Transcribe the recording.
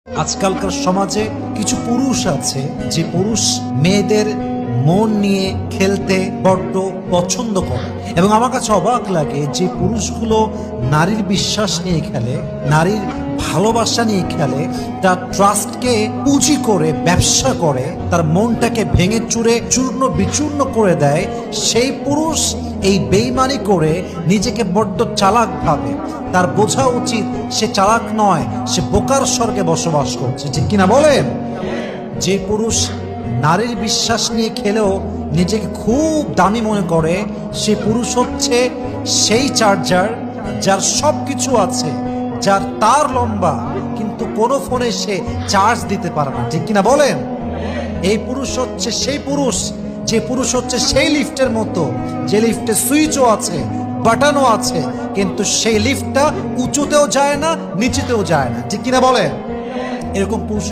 আজকালকার সমাজে কিছু পুরুষ আছে যে পুরুষ মেয়েদের মন নিয়ে খেলতে বড্ড পছন্দ করে, এবং আমার কাছে অবাক লাগে যে পুরুষগুলো নারীর বিশ্বাস নিয়ে খেলে, নারীর ভালোবাসা নিয়ে খেলে, তার ট্রাস্টকে পুঁজি করে ব্যবসা করে, তার মনটাকে ভেঙে চুরে চূর্ণ বিচূর্ণ করে দেয়। সেই পুরুষ এই বেইমানি করে নিজেকে বড্ড চালাক ভাবে। তার বোঝা উচিত সে চালাক নয়, সে বোকার স্বর্গে বসবাস করছে, ঠিক কিনা বলেন? যে পুরুষ নারীর বিশ্বাস নিয়ে খেলেও নিজেকে খুব দামি মনে করে, সে পুরুষ হচ্ছে সেই চার্জার যার সব কিছু আছে, যার তার লম্বা কিন্তু কোনো ফোনে সে চার্জ দিতে পারে না, ঠিক কিনা বলেন? এই পুরুষ হচ্ছে সেই পুরুষ, যে পুরুষ হচ্ছে সেই লিফটের মতো, যে লিফটে সুইচও আছে, বাটনও আছে, কিন্তু সেই লিফটটা উঁচুতেও যায় না, নিচেতেও যায় না, ঠিক কিনা বলেন? এরকম পুরুষ